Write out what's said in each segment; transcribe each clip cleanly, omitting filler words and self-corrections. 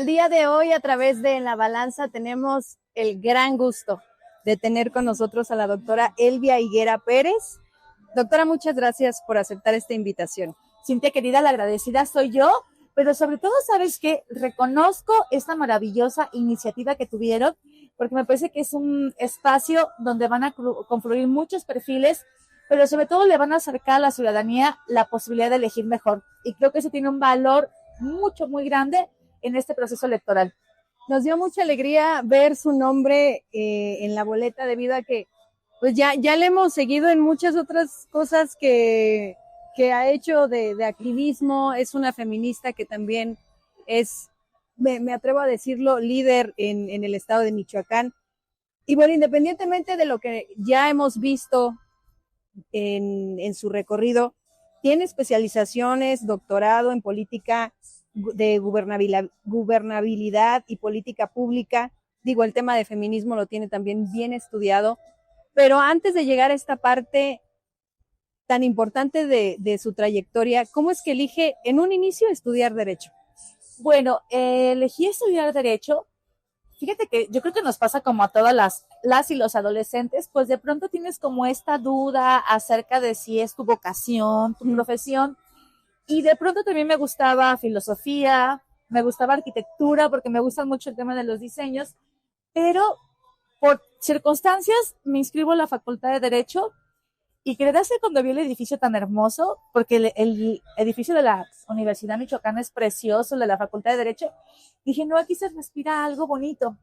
el día de hoy, a través de En la Balanza, tenemos el gran gusto de tener con nosotros a la doctora Elvia Higuera Pérez. Doctora, muchas gracias por aceptar esta invitación. Cintia, querida, la agradecida soy yo, pero sobre todo, ¿sabes qué? Reconozco esta maravillosa iniciativa que tuvieron, porque me parece que es un espacio donde van a confluir muchos perfiles, pero sobre todo le van a acercar a la ciudadanía la posibilidad de elegir mejor. Y creo que eso tiene un valor muy grande en este proceso electoral. Nos dio mucha alegría ver su nombre en la boleta, debido a que pues ya le hemos seguido en muchas otras cosas que ha hecho de activismo. Es una feminista que también es, me atrevo a decirlo, líder en el estado de Michoacán. Y bueno, independientemente de lo que ya hemos visto en su recorrido, tiene especializaciones, doctorado en política de gubernabilidad y política pública. Digo, el tema de feminismo lo tiene también bien estudiado. Pero antes de llegar a esta parte tan importante de su trayectoria, ¿cómo es que elige en un inicio estudiar Derecho? Bueno, elegí estudiar Derecho. Fíjate que yo creo que nos pasa como a todas las y los adolescentes, pues de pronto tienes como esta duda acerca de si es tu vocación, tu profesión, y de pronto también me gustaba filosofía, me gustaba arquitectura, porque me gustan mucho el tema de los diseños, pero por circunstancias me inscribo a la Facultad de Derecho. Y creerás que cuando vi el edificio tan hermoso, porque el edificio de la Universidad Michoacana es precioso, el de la Facultad de Derecho, dije, no, aquí se respira algo bonito.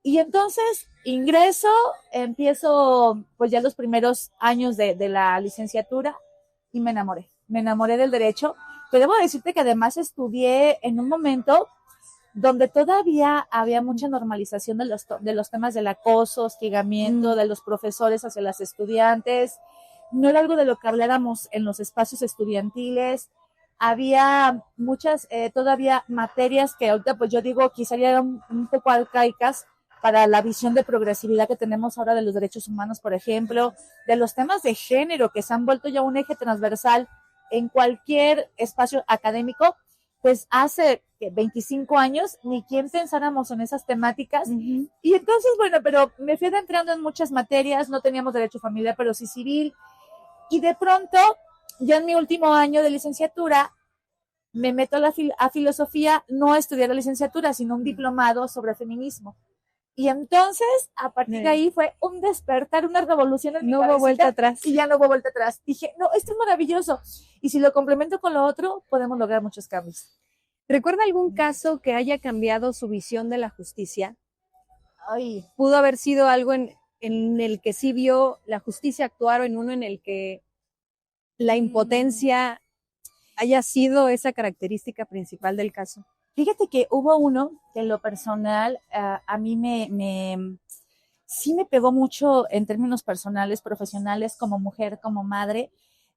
Y entonces ingreso, empiezo pues ya los primeros años de la licenciatura y me enamoré del derecho. Pero debo decirte que además estudié en un momento donde todavía había mucha normalización de los temas del acoso, hostigamiento de los profesores hacia las estudiantes. No era algo de lo que habláramos en los espacios estudiantiles. Había muchas todavía materias que ahorita pues yo digo quizá ya eran un poco arcaicas para la visión de progresividad que tenemos ahora de los derechos humanos, por ejemplo, de los temas de género que se han vuelto ya un eje transversal en cualquier espacio académico. Pues hace 25 años ni quien pensáramos en esas temáticas. Y entonces, bueno, pero me fui adentrando en muchas materias, no teníamos derecho familiar, pero sí civil. Y de pronto, ya en mi último año de licenciatura, me meto a filosofía, no a estudiar la licenciatura, sino un diplomado sobre feminismo. Y entonces, a partir de ahí fue un despertar, una revolución en mi cabecita. No hubo vuelta atrás. Y ya no hubo vuelta atrás. Dije, no, esto es maravilloso. Y si lo complemento con lo otro, podemos lograr muchos cambios. ¿Recuerda algún caso que haya cambiado su visión de la justicia? Ay. ¿Pudo haber sido algo en el que sí vio la justicia actuar, o en uno en el que la impotencia haya sido esa característica principal del caso? Fíjate que hubo uno que en lo personal a mí sí me pegó mucho en términos personales, profesionales, como mujer, como madre.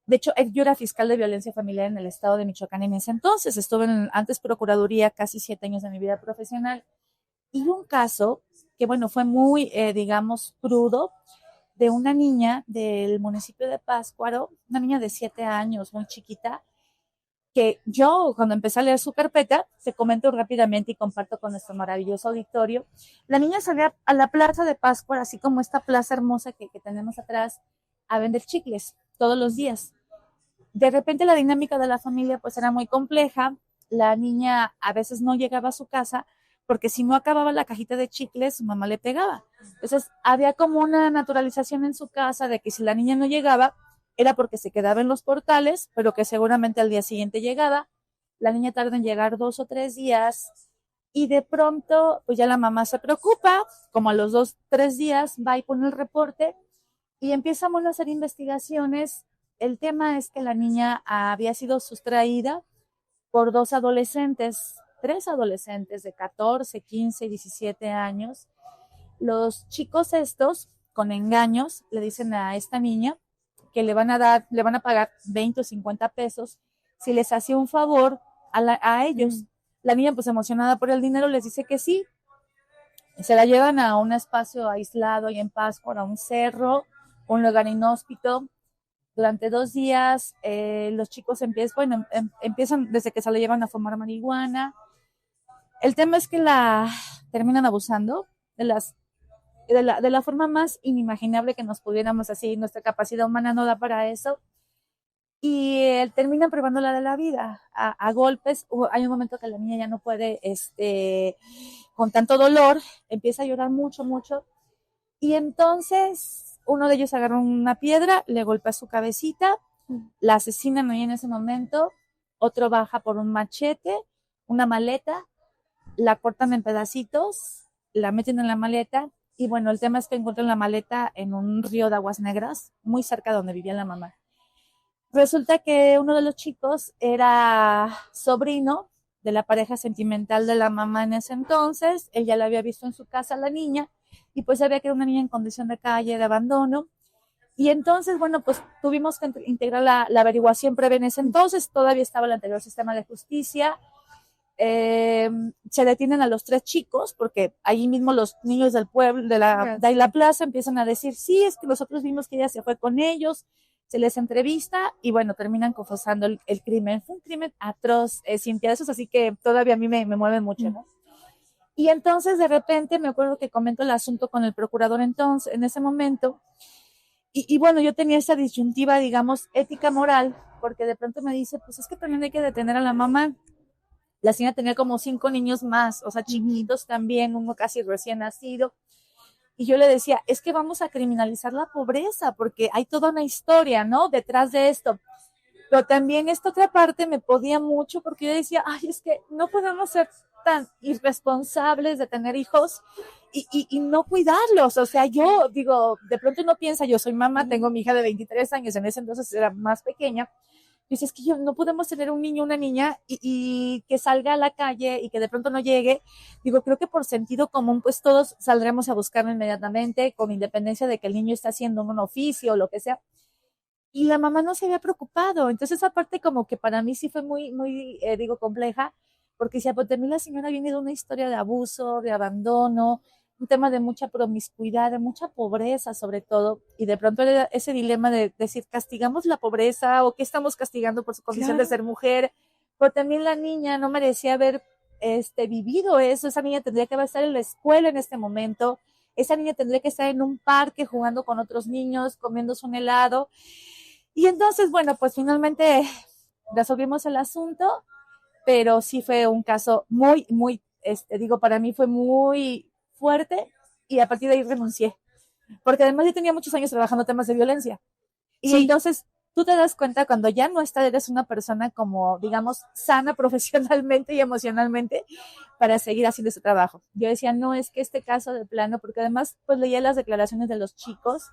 De hecho, yo era fiscal de violencia familiar en el estado de Michoacán en ese entonces. Estuve antes procuraduría casi 7 años de mi vida profesional. Y un caso que, bueno, fue muy, digamos, crudo, de una niña del municipio de Pátzcuaro, una niña de 7 años, muy chiquita, que yo cuando empecé a leer su carpeta, te comento rápidamente y comparto con nuestro maravilloso auditorio, la niña salía a la plaza de Pátzcuaro, así como esta plaza hermosa que tenemos atrás, a vender chicles todos los días. De repente la dinámica de la familia pues era muy compleja, la niña a veces no llegaba a su casa porque si no acababa la cajita de chicles, su mamá le pegaba. Entonces había como una naturalización en su casa de que si la niña no llegaba, era porque se quedaba en los portales, pero que seguramente al día siguiente llegaba. La niña tarda en llegar 2 o 3 días y de pronto, pues ya la mamá se preocupa, como a los 2, 3 días va y pone el reporte y empezamos a hacer investigaciones. El tema es que la niña había sido sustraída por 2 adolescentes, 3 adolescentes de 14, 15 y 17 años. Los chicos estos, con engaños, le dicen a esta niña que le van a pagar 20 o 50 pesos si les hacía un favor a ellos. La niña, pues emocionada por el dinero, les dice que sí. Se la llevan a un espacio aislado y en Pátzcuaro, a un cerro, un lugar inhóspito. Durante 2 días, los chicos empiezan desde que se la llevan a fumar marihuana. El tema es que la terminan abusando de la forma más inimaginable que nos pudiéramos así, nuestra capacidad humana no da para eso, y terminan privándola de la vida a golpes. Hay un momento que la niña ya no puede, con tanto dolor, empieza a llorar mucho, mucho, y entonces uno de ellos agarra una piedra, le golpea su cabecita, la asesinan ahí en ese momento, otro baja por un machete, una maleta, la cortan en pedacitos, la meten en la maleta, y bueno, el tema es que encuentran la maleta en un río de aguas negras, muy cerca de donde vivía la mamá. Resulta que uno de los chicos era sobrino de la pareja sentimental de la mamá en ese entonces. Él ya la había visto en su casa a la niña y pues sabía que era una niña en condición de calle, de abandono. Y entonces, bueno, pues tuvimos que integrar la averiguación previa en ese entonces. Todavía estaba el anterior sistema de justicia. Se detienen a los 3 chicos porque ahí mismo los niños del pueblo, de la plaza, empiezan a decir, sí, es que nosotros vimos que ella se fue con ellos. Se les entrevista y bueno, terminan confesando el crimen. Fue un crimen atroz, Cintia, esos así que todavía a mí me mueven mucho, ¿no? Y entonces de repente me acuerdo que comento el asunto con el procurador entonces, en ese momento, y bueno, yo tenía esa disyuntiva, digamos, ética moral, porque de pronto me dice, pues es que también hay que detener a la mamá. La señora tenía como 5 niños más, o sea, chiquitos también, uno casi recién nacido. Y yo le decía, es que vamos a criminalizar la pobreza, porque hay toda una historia, ¿no?, detrás de esto. Pero también esta otra parte me podía mucho, porque yo decía, ay, es que no podemos ser tan irresponsables de tener hijos y no cuidarlos. O sea, yo digo, de pronto uno piensa, yo soy mamá, tengo mi hija de 23 años, en ese entonces era más pequeña. Dice, es que no podemos tener un niño, una niña y que salga a la calle y que de pronto no llegue. Digo, creo que por sentido común, pues todos saldremos a buscarlo inmediatamente, con independencia de que el niño está haciendo un oficio o lo que sea. Y la mamá no se había preocupado. Entonces, esa parte como que para mí sí fue muy, muy, compleja, porque si a la señora viene de una historia de abuso, de abandono, un tema de mucha promiscuidad, de mucha pobreza sobre todo, y de pronto era ese dilema de decir, ¿castigamos la pobreza o qué estamos castigando por su condición de ser mujer? Pero también la niña no merecía haber vivido eso. Esa niña tendría que estar en la escuela en este momento, esa niña tendría que estar en un parque jugando con otros niños, comiéndose un helado. Y entonces, bueno, pues finalmente resolvimos el asunto, pero sí fue un caso muy, muy, para mí fue muy fuerte, y a partir de ahí renuncié, porque además yo tenía muchos años trabajando temas de violencia. Y sí, entonces tú te das cuenta cuando ya no eres una persona como, digamos, sana profesionalmente y emocionalmente para seguir haciendo ese trabajo. Yo decía, no, es que este caso de plano, porque además pues leía las declaraciones de los chicos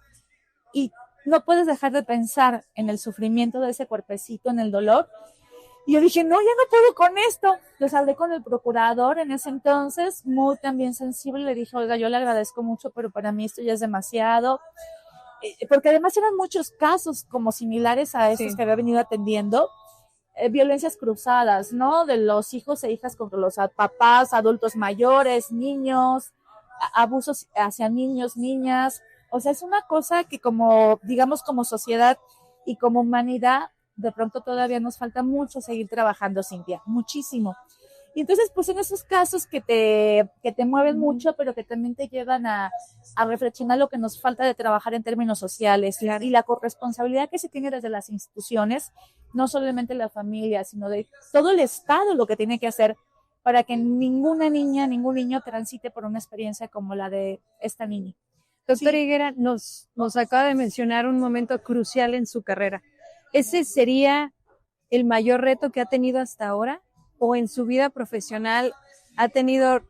y no puedes dejar de pensar en el sufrimiento de ese cuerpecito, en el dolor. Y yo dije, no, ya no puedo con esto. Les hablé con el procurador en ese entonces, muy también sensible. Le dije, oiga, yo le agradezco mucho, pero para mí esto ya es demasiado. Porque además eran muchos casos como similares a esos que había venido atendiendo. Violencias cruzadas, ¿no? De los hijos e hijas contra los papás, adultos mayores, niños, abusos hacia niños, niñas. O sea, es una cosa que como, digamos, como sociedad y como humanidad, de pronto todavía nos falta mucho seguir trabajando, Cintia, muchísimo. Y entonces, pues en esos casos que te mueven mucho, pero que también te llevan a reflexionar lo que nos falta de trabajar en términos sociales, claro, y la corresponsabilidad que se tiene desde las instituciones, no solamente la familia, sino de todo el Estado, lo que tiene que hacer para que ninguna niña, ningún niño transite por una experiencia como la de esta niña. Doctora Higuera, nos acaba de mencionar un momento crucial en su carrera. ¿Ese sería el mayor reto que ha tenido hasta ahora? ¿O en su vida profesional ha tenido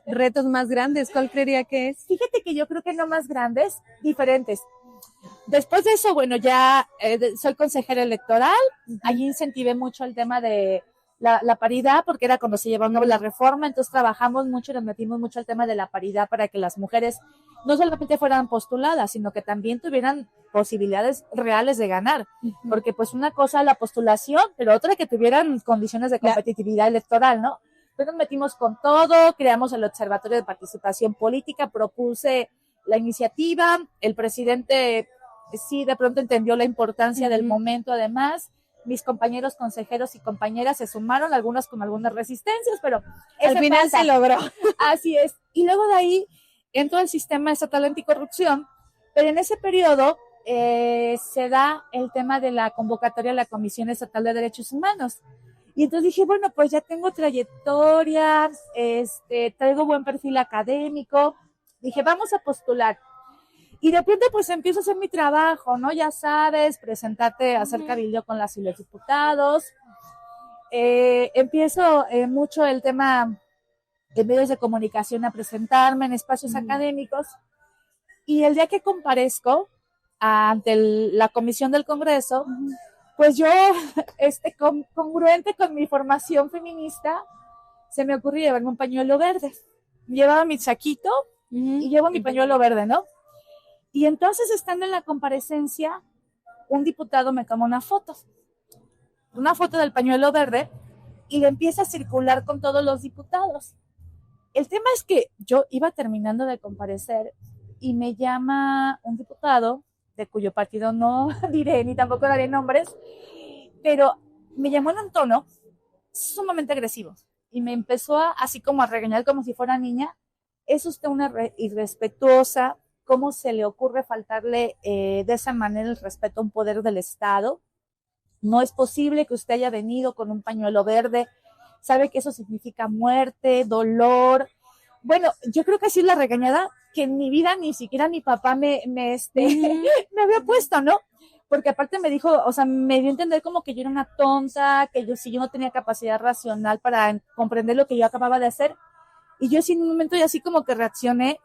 retos más grandes? ¿Cuál creería que es? Fíjate que yo creo que no más grandes, diferentes. Después de eso, bueno, ya soy consejera electoral. Allí incentivé mucho el tema de la paridad, porque era cuando se llevaba la reforma. Entonces trabajamos mucho y nos metimos mucho al tema de la paridad para que las mujeres no solamente fueran postuladas, sino que también tuvieran posibilidades reales de ganar, porque pues una cosa la postulación, pero otra que tuvieran condiciones de competitividad electoral, ¿no? Entonces nos metimos con todo, creamos el Observatorio de Participación Política, propuse la iniciativa, el presidente sí de pronto entendió la importancia del momento, además mis compañeros consejeros y compañeras se sumaron, algunos con algunas resistencias, pero al final se logró. Así es. Y luego de ahí entró el sistema estatal anticorrupción, pero en ese periodo se da el tema de la convocatoria a la Comisión Estatal de Derechos Humanos. Y entonces dije, bueno, pues ya tengo trayectoria, traigo buen perfil académico. Dije, vamos a postular. Y de pronto pues empiezo a hacer mi trabajo, ¿no? Ya sabes, presentarte, hacer cabildo con las y los diputados. Empiezo mucho el tema en medios de comunicación a presentarme en espacios académicos. Y el día que comparezco ante la comisión del Congreso, pues yo, congruente con mi formación feminista, se me ocurrió llevarme un pañuelo verde. Llevaba mi saquito y llevo mi pañuelo verde, ¿no? Y entonces, estando en la comparecencia, un diputado me tomó una foto del pañuelo verde, y le empieza a circular con todos los diputados. El tema es que yo iba terminando de comparecer y me llama un diputado, de cuyo partido no diré ni tampoco daré nombres, pero me llamó en un tono sumamente agresivo y me empezó así como a regañar como si fuera niña. Es usted una irrespetuosa, ¿cómo se le ocurre faltarle de esa manera el respeto a un poder del Estado? No es posible que usted haya venido con un pañuelo verde, sabe que eso significa muerte, dolor. Bueno, yo creo que así es la regañada que en mi vida ni siquiera mi papá me había puesto, ¿no? Porque aparte me dijo, o sea, me dio a entender como que yo era una tonta, que yo no tenía capacidad racional para comprender lo que yo acababa de hacer. Y yo sí en un momento ya así como que reaccioné,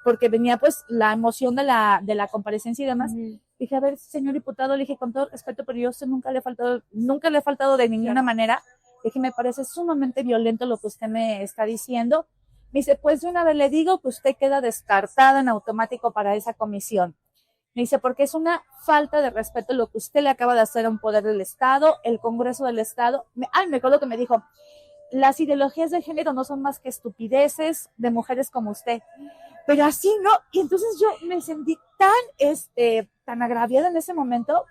porque venía pues la emoción de la comparecencia y demás. Dije, a ver, señor diputado, le dije con todo respeto, pero yo a usted nunca le he faltado de ninguna manera. Dije, me parece sumamente violento lo que usted me está diciendo. Me dice, pues de una vez le digo que usted queda descartada en automático para esa comisión. Me dice, porque es una falta de respeto lo que usted le acaba de hacer a un poder del Estado, el Congreso del Estado. Me acuerdo que me dijo, las ideologías de género no son más que estupideces de mujeres como usted. Pero así, ¿no? Y entonces yo me sentí tan agraviada en ese momento.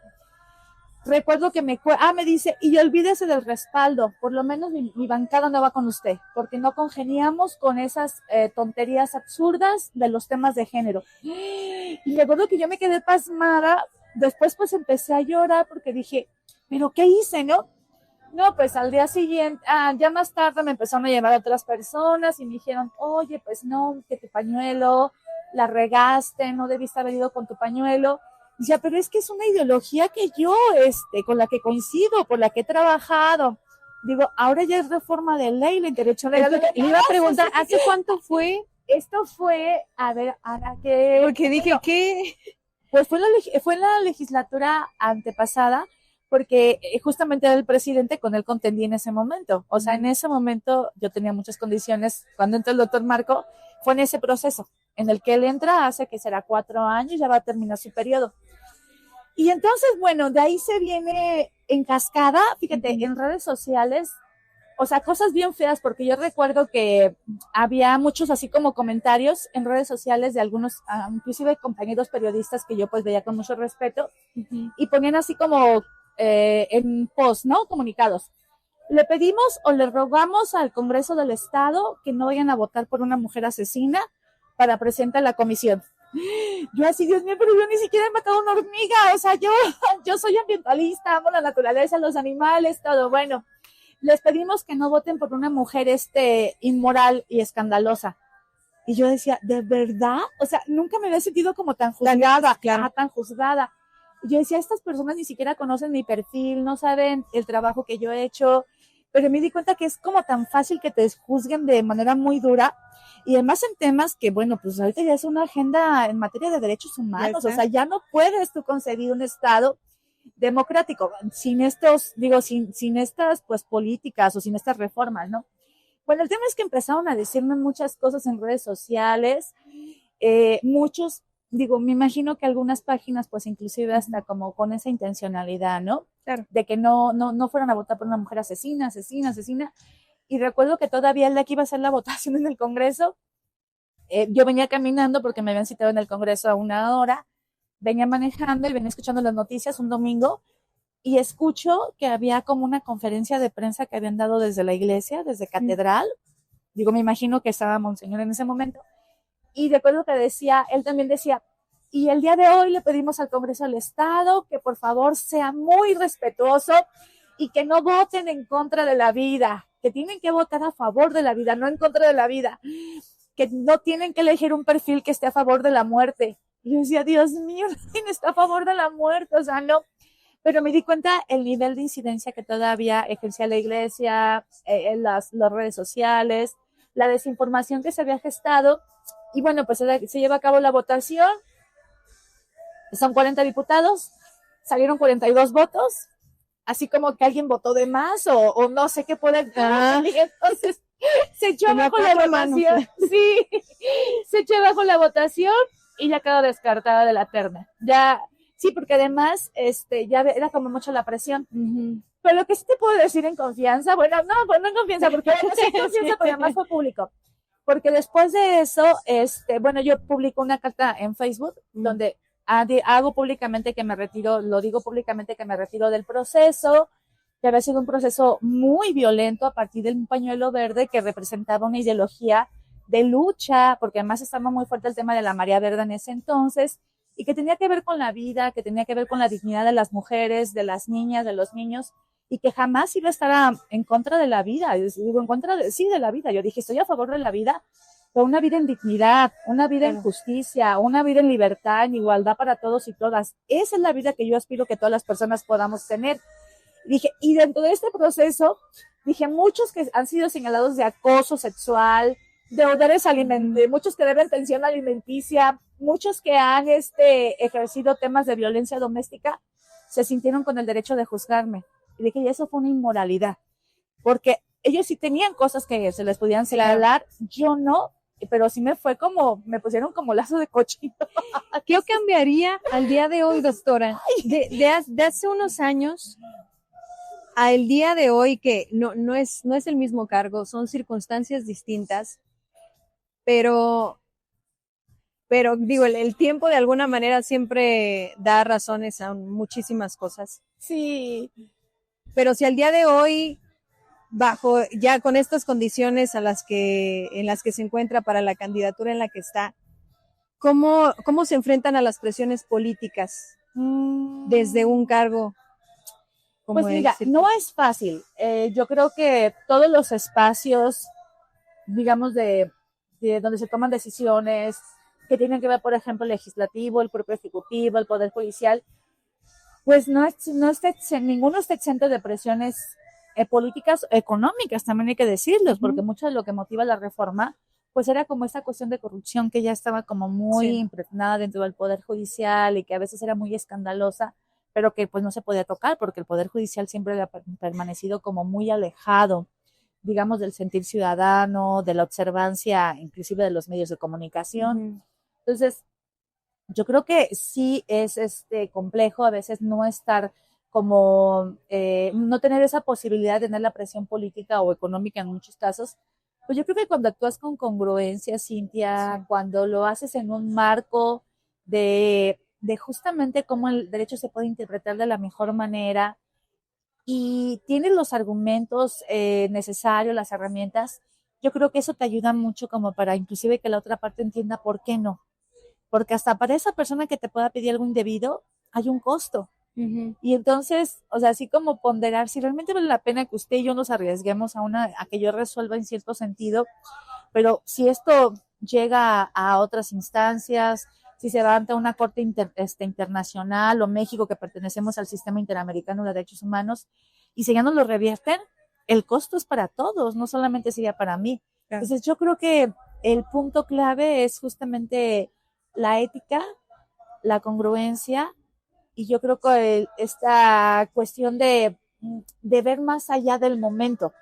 Recuerdo que me dice, y olvídese del respaldo, por lo menos mi bancada no va con usted, porque no congeniamos con esas tonterías absurdas de los temas de género. Y recuerdo que yo me quedé pasmada, después pues empecé a llorar porque dije, ¿pero qué hice, no? No, pues al día siguiente, ya más tarde me empezaron a llevar a otras personas y me dijeron, oye, pues no, que tu pañuelo, la regaste, no debiste haber ido con tu pañuelo. Decía, pero es que es una ideología que yo, con la que coincido, por la que he trabajado. Digo, ahora ya es reforma de ley, el derecho legal. Le iba a preguntar, ¿hace cuánto fue? Esto fue, a ver, ahora que... Porque dije, ¿qué? Pues fue en la legislatura antepasada, porque justamente era el presidente, con él contendí en ese momento. O sea, en ese momento yo tenía muchas condiciones. Cuando entró el doctor Marco, fue en ese proceso en el que él entra hace que será 4 años, ya va a terminar su periodo. Y entonces, bueno, de ahí se viene en cascada, fíjate, en redes sociales, o sea, cosas bien feas, porque yo recuerdo que había muchos así como comentarios en redes sociales de algunos, inclusive compañeros periodistas que yo pues veía con mucho respeto, y ponían así como en post, ¿no? Comunicados. Le pedimos o le rogamos al Congreso del Estado que no vayan a votar por una mujer asesina para presentar la comisión. Yo así, Dios mío, pero yo ni siquiera he matado una hormiga, o sea, yo soy ambientalista, amo la naturaleza, los animales, todo. Bueno, les pedimos que no voten por una mujer inmoral y escandalosa. Y yo decía, ¿de verdad? O sea, nunca me había sentido como tan juzgada, claro. Tan juzgada. Y yo decía, estas personas ni siquiera conocen mi perfil, no saben el trabajo que yo he hecho, pero me di cuenta que es como tan fácil que te juzguen de manera muy dura. Y además en temas que, bueno, pues ahorita ya es una agenda en materia de derechos humanos, o sea, ya no puedes tú concebir un Estado democrático sin sin estas pues políticas o sin estas reformas, ¿no? Bueno, el tema es que empezaron a decirme muchas cosas en redes sociales, me imagino que algunas páginas pues inclusive hasta como con esa intencionalidad, ¿no? Claro. De que no fueran a votar por una mujer asesina. Y recuerdo que todavía el día que iba a hacer la votación en el Congreso, yo venía caminando porque me habían citado en el Congreso a 1 hora, venía manejando y venía escuchando las noticias un domingo, y escucho que había como una conferencia de prensa que habían dado desde la iglesia, desde catedral. Digo, me imagino que estaba Monseñor en ese momento. Y recuerdo que decía, él también decía, y el día de hoy le pedimos al Congreso del Estado que por favor sea muy respetuoso y que no voten en contra de la vida, que tienen que votar a favor de la vida, no en contra de la vida, que no tienen que elegir un perfil que esté a favor de la muerte. Y yo decía, Dios mío, ¿quién está a favor de la muerte? O sea, no. Pero me di cuenta el nivel de incidencia que todavía ejercía la iglesia, en las redes sociales, la desinformación que se había gestado. Y bueno, pues se lleva a cabo la votación. Son 40 diputados, salieron 42 votos, así como que alguien votó de más o no sé qué puede. Y entonces se echó abajo la votación. Sí, se echó abajo la votación y ya quedó descartada de la terna. Ya, sí, porque además ya era como mucho la presión. Pero lo que sí te puedo decir en confianza, bueno, no en confianza, porque no sé en confianza, pero además fue público. Porque después de eso, bueno, yo publico una carta en Facebook donde hago públicamente que me retiro, lo digo públicamente que me retiro del proceso, que había sido un proceso muy violento a partir del pañuelo verde que representaba una ideología de lucha, porque además estaba muy fuerte el tema de la marea verde en ese entonces, y que tenía que ver con la vida, que tenía que ver con la dignidad de las mujeres, de las niñas, de los niños, y que jamás iba a estar en contra de la vida, digo, en contra de la vida. Yo dije, estoy a favor de la vida, pero una vida en dignidad, una vida en justicia, una vida en libertad, en igualdad para todos y todas. Esa es la vida que yo aspiro que todas las personas podamos tener. Dije, y dentro de este proceso, dije, muchos que han sido señalados de acoso sexual, deudores alimenticios, muchos que deben pensión alimenticia, muchos que han ejercido temas de violencia doméstica, se sintieron con el derecho de juzgarme. Y dije, y eso fue una inmoralidad, porque ellos sí tenían cosas que se les podían señalar, yo no, pero sí me pusieron como lazo de cochino. ¿Qué cambiaría al día de hoy, doctora? De hace unos años al día de hoy, que no es el mismo cargo, son circunstancias distintas, pero digo, el tiempo de alguna manera siempre da razones a muchísimas cosas. Sí. Pero si al día de hoy, bajo ya con estas condiciones en las que se encuentra para la candidatura en la que está, ¿cómo se enfrentan a las presiones políticas desde un cargo? Pues mira, no es fácil. Yo creo que todos los espacios, digamos, de donde se toman decisiones que tienen que ver, por ejemplo, el legislativo, el propio ejecutivo, el poder judicial, pues ninguno está exento de presiones políticas, económicas, también hay que decirlos, porque mucho de lo que motiva la reforma, pues era como esta cuestión de corrupción que ya estaba como muy impregnada dentro del poder judicial y que a veces era muy escandalosa, pero que pues no se podía tocar porque el poder judicial siempre había permanecido como muy alejado, digamos, del sentir ciudadano, de la observancia inclusive de los medios de comunicación. Entonces, yo creo que sí es complejo a veces no estar como, no tener esa posibilidad de tener la presión política o económica en muchos casos. Pues yo creo que cuando actúas con congruencia, Cintia, cuando lo haces en un marco de justamente cómo el derecho se puede interpretar de la mejor manera y tienes los argumentos necesarios, las herramientas, yo creo que eso te ayuda mucho como para inclusive que la otra parte entienda por qué no. Porque hasta para esa persona que te pueda pedir algo indebido, hay un costo. Y entonces, o sea, así como ponderar si realmente vale la pena que usted y yo nos arriesguemos a que yo resuelva en cierto sentido, pero si esto llega a otras instancias, si se va ante una corte internacional o México que pertenecemos al sistema interamericano de derechos humanos y si ya no lo revierten, el costo es para todos, no solamente sería para mí. Claro. Entonces yo creo que el punto clave es justamente la ética, la congruencia y yo creo que esta cuestión de ver más allá del momento,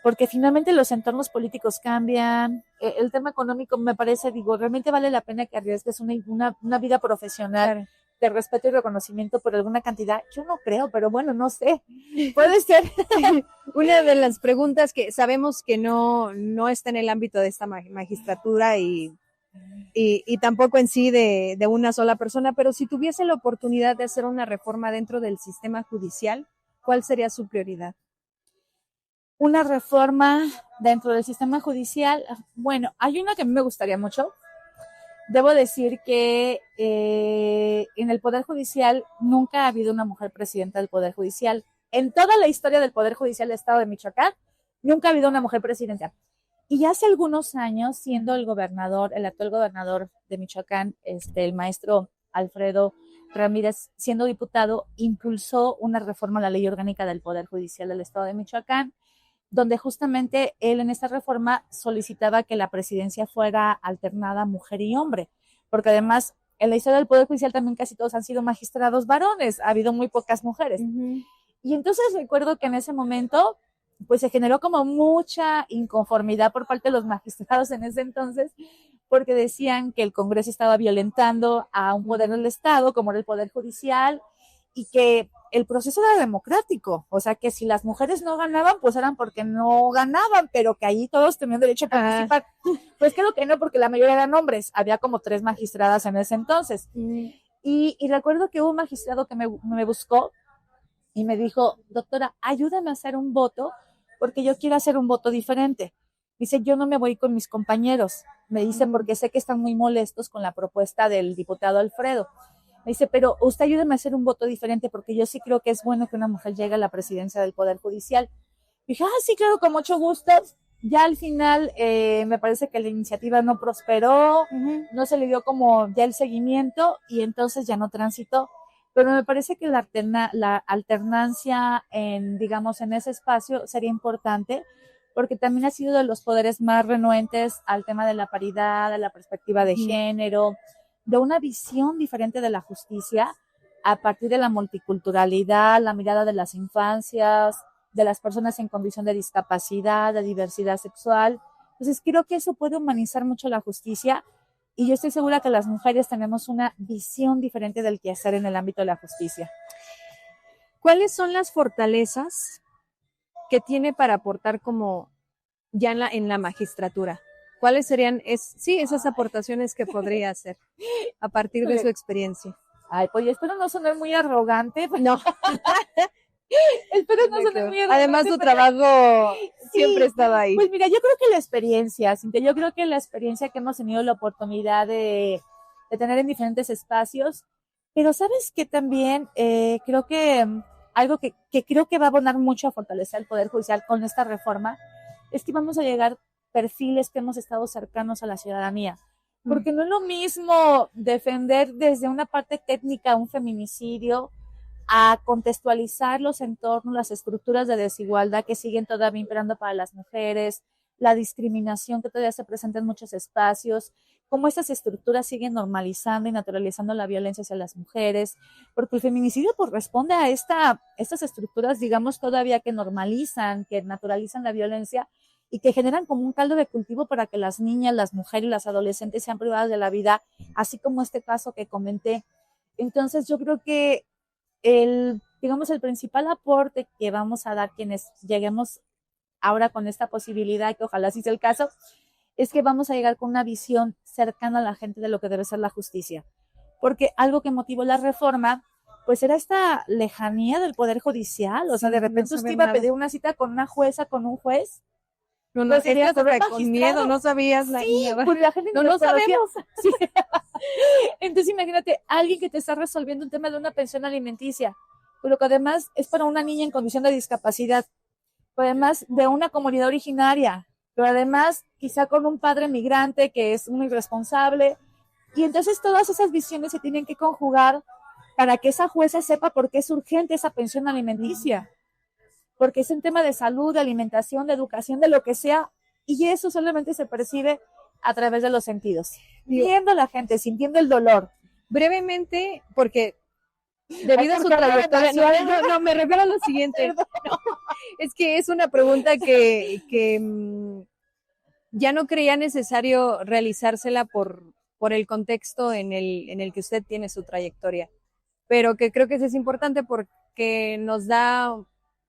porque finalmente los entornos políticos cambian, el tema económico me parece, digo, realmente vale la pena que arriesgues una vida profesional de respeto y reconocimiento por alguna cantidad, yo no creo, pero bueno, no sé, puede ser. Una de las preguntas que sabemos que no está en el ámbito de esta magistratura y y tampoco en sí de una sola persona, pero si tuviese la oportunidad de hacer una reforma dentro del sistema judicial, ¿cuál sería su prioridad? Una reforma dentro del sistema judicial. Bueno, hay una que a mí me gustaría mucho. Debo decir que en el Poder Judicial nunca ha habido una mujer presidenta del Poder Judicial. En toda la historia del Poder Judicial del Estado de Michoacán, nunca ha habido una mujer presidenta. Y hace algunos años, siendo el gobernador, el actual gobernador de Michoacán, el maestro Alfredo Ramírez, siendo diputado, impulsó una reforma a la ley orgánica del Poder Judicial del Estado de Michoacán, donde justamente él en esta reforma solicitaba que la presidencia fuera alternada mujer y hombre, porque además en la historia del Poder Judicial también casi todos han sido magistrados varones, ha habido muy pocas mujeres. Uh-huh. Y entonces recuerdo que en ese momento pues se generó como mucha inconformidad por parte de los magistrados en ese entonces, porque decían que el Congreso estaba violentando a un poder del Estado, como era el Poder Judicial, y que el proceso era democrático, o sea que si las mujeres no ganaban, pues eran porque no ganaban, pero que ahí todos tenían derecho a participar. Pues creo que no, porque la mayoría eran hombres, había como 3 magistradas en ese entonces. Y recuerdo que hubo un magistrado que me buscó y me dijo, doctora, ayúdame a hacer un voto, porque yo quiero hacer un voto diferente. Dice, yo no me voy con mis compañeros, me dice, porque sé que están muy molestos con la propuesta del diputado Alfredo. Me dice, pero usted ayúdeme a hacer un voto diferente, porque yo sí creo que es bueno que una mujer llegue a la presidencia del Poder Judicial. Y dije, sí, claro, con mucho gusto. Ya al final me parece que la iniciativa no prosperó, no se le dio como ya el seguimiento y entonces ya no transitó. Pero me parece que la alternancia digamos, en ese espacio sería importante, porque también ha sido de los poderes más renuentes al tema de la paridad, de la perspectiva de género, de una visión diferente de la justicia a partir de la multiculturalidad, la mirada de las infancias, de las personas en condición de discapacidad, de diversidad sexual. Entonces creo que eso puede humanizar mucho la justicia y yo estoy segura que las mujeres tenemos una visión diferente del quehacer en el ámbito de la justicia. ¿Cuáles son las fortalezas que tiene para aportar como ya en la magistratura? ¿Cuáles serían esas aportaciones que podría hacer a partir de su experiencia? Ay, pues yo espero no sonar muy arrogante. No. Espero no sonar muy arrogante. Además, tu trabajo siempre estaba ahí. Pues mira, yo creo que la experiencia, Cintia, que hemos tenido la oportunidad de tener en diferentes espacios, pero sabes que también creo que algo que creo que va a abonar mucho a fortalecer el Poder Judicial con esta reforma es que vamos a llegar perfiles que hemos estado cercanos a la ciudadanía. Porque no es lo mismo defender desde una parte técnica un feminicidio a contextualizar los entornos, las estructuras de desigualdad que siguen todavía imperando para las mujeres, la discriminación que todavía se presenta en muchos espacios, cómo estas estructuras siguen normalizando y naturalizando la violencia hacia las mujeres, porque el feminicidio pues responde a estas estructuras, digamos, todavía que normalizan, que naturalizan la violencia y que generan como un caldo de cultivo para que las niñas, las mujeres y las adolescentes sean privadas de la vida, así como este caso que comenté. Entonces yo creo que el principal aporte que vamos a dar quienes lleguemos ahora con esta posibilidad, que ojalá sí sea el caso, es que vamos a llegar con una visión cercana a la gente de lo que debe ser la justicia. Porque algo que motivó la reforma, pues era esta lejanía del Poder Judicial. O sea, de repente usted iba a pedir una cita con una jueza, con un juez. No, con miedo, no sabías. Pues la gente no sabemos. Sí. Entonces imagínate, alguien que te está resolviendo un tema de una pensión alimenticia, pero que además es para una niña en condición de discapacidad, pero además de una comunidad originaria, pero además quizá con un padre migrante que es muy irresponsable. Y entonces todas esas visiones se tienen que conjugar para que esa jueza sepa por qué es urgente esa pensión alimenticia. Porque es un tema de salud, de alimentación, de educación, de lo que sea, y eso solamente se percibe a través de los sentidos, viendo a la gente, sintiendo el dolor. Brevemente, porque debido a su trayectoria, no, me refiero a lo siguiente. No, es que es una pregunta que ya no creía necesario realizársela por el contexto en el que usted tiene su trayectoria, pero que creo que eso es importante porque nos da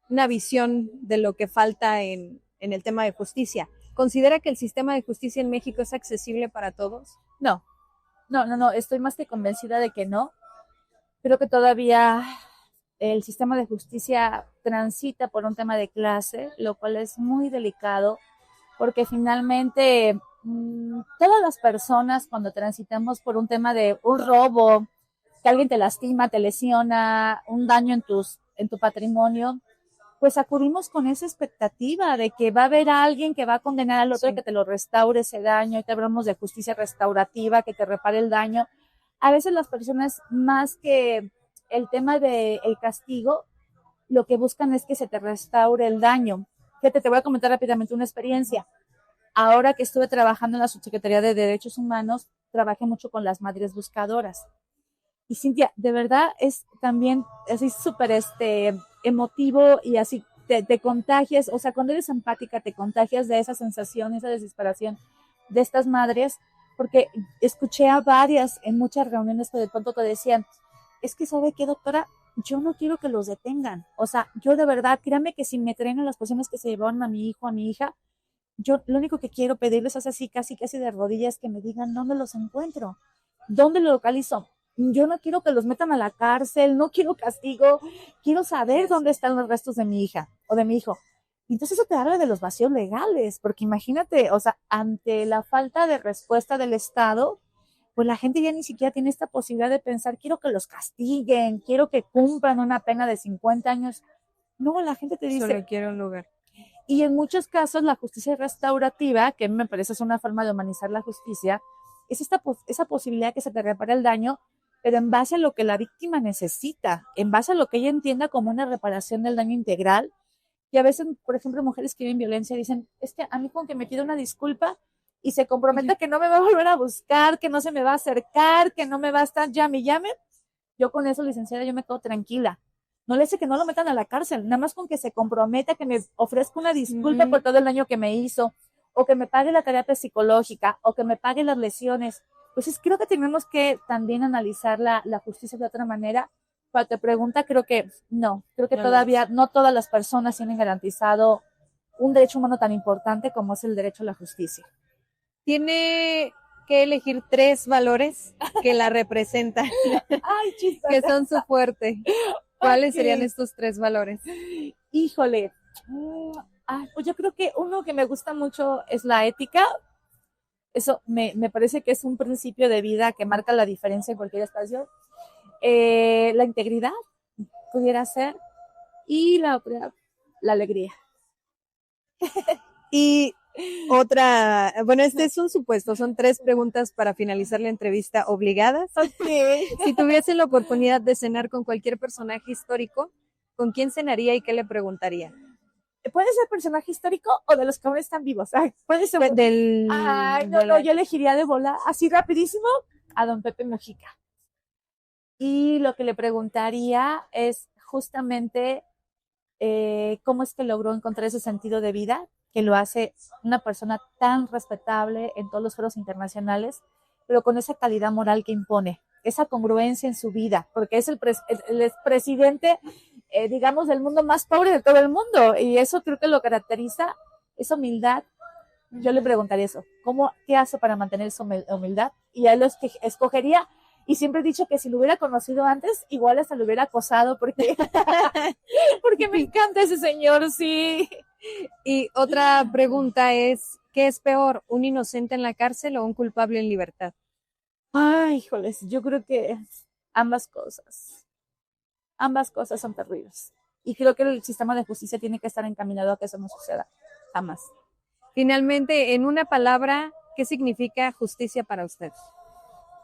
una visión de lo que falta en el tema de justicia. ¿Considera que el sistema de justicia en México es accesible para todos? No, no, estoy más que convencida de que no. Creo que todavía el sistema de justicia transita por un tema de clase, lo cual es muy delicado, porque finalmente todas las personas cuando transitamos por un tema de un robo, que alguien te lastima, te lesiona, un daño en tu patrimonio, pues acudimos con esa expectativa de que va a haber alguien que va a condenar al otro y que te lo restaure ese daño, y te hablamos de justicia restaurativa, que te repare el daño. A veces las personas, más que el tema del castigo, lo que buscan es que se te restaure el daño. Fíjate, te voy a comentar rápidamente una experiencia. Ahora que estuve trabajando en la Subsecretaría de Derechos Humanos, trabajé mucho con las madres buscadoras. Y Cintia, de verdad es también así súper emotivo y así te contagias, o sea, cuando eres empática te contagias de esa sensación, esa desesperación de estas madres, porque escuché a varias en muchas reuniones que de pronto te decían, es que ¿sabe qué, doctora? Yo no quiero que los detengan, o sea, yo de verdad, créanme que si me traen a las personas que se llevaron a mi hijo, a mi hija, yo lo único que quiero pedirles es así, casi de rodillas, que me digan dónde los encuentro, dónde lo localizo. Yo no quiero que los metan a la cárcel, no quiero castigo, quiero saber dónde están los restos de mi hija o de mi hijo. Entonces eso te habla de los vacíos legales, porque imagínate, o sea, ante la falta de respuesta del Estado, pues la gente ya ni siquiera tiene esta posibilidad de pensar, quiero que los castiguen, quiero que cumplan una pena de 50 años. No, la gente te dice, solo quiero un lugar. y en muchos casos la justicia restaurativa, que me parece es una forma de humanizar la justicia, es esa posibilidad que se te repare el daño, pero en base a lo que la víctima necesita, en base a lo que ella entienda como una reparación del daño integral. Y a veces, por ejemplo, mujeres que viven violencia dicen, es que a mí con que me pida una disculpa y se comprometa que no me va a volver a buscar, que no se me va a acercar, que no me va a estar llame y llame, yo con eso, licenciada, yo me quedo tranquila. No le sé que no lo metan a la cárcel, nada más con que se comprometa, que me ofrezca una disculpa por todo el daño que me hizo, o que me pague la terapia psicológica, o que me pague las lesiones. Pues creo que tenemos que también analizar la justicia de otra manera. Cuando te pregunta, creo que todavía no todas las personas tienen garantizado un derecho humano tan importante como es el derecho a la justicia. Tiene que elegir 3 valores que la representan. Ay, que son su fuerte. ¿Cuáles serían estos 3 valores? Híjole, pues yo creo que uno que me gusta mucho es la ética. Eso me parece que es un principio de vida que marca la diferencia en cualquier espacio. La integridad pudiera ser, y la otra, la alegría. Y otra, bueno, este es un supuesto, son 3 preguntas para finalizar la entrevista obligadas. Okay. Si tuviese la oportunidad de cenar con cualquier personaje histórico, ¿con quién cenaría y qué le preguntaría? Puede ser personaje histórico o de los que aún están vivos. Puede ser no, yo elegiría de bola, así rapidísimo, a don Pepe Mujica. Y lo que le preguntaría es justamente cómo es que logró encontrar ese sentido de vida que lo hace una persona tan respetable en todos los foros internacionales, pero con esa calidad moral que impone, esa congruencia en su vida, porque es el presidente, digamos, del mundo más pobre de todo el mundo, y eso creo que lo caracteriza, esa humildad. Yo le preguntaría eso, ¿qué hace para mantener esa humildad? Y a él escogería. Y siempre he dicho que si lo hubiera conocido antes, igual hasta lo hubiera acosado, porque me encanta ese señor, sí. Y otra pregunta es, ¿qué es peor, un inocente en la cárcel o un culpable en libertad? Ay, híjoles, yo creo que ambas cosas son terribles. Y creo que el sistema de justicia tiene que estar encaminado a que eso no suceda, jamás. Finalmente, en una palabra, ¿qué significa justicia para usted?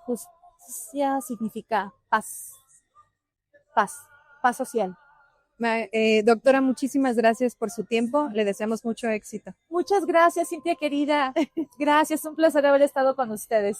Justicia significa paz social. Doctora, muchísimas gracias por su tiempo. Le deseamos mucho éxito. Muchas gracias, Cintia querida. Gracias, un placer haber estado con ustedes.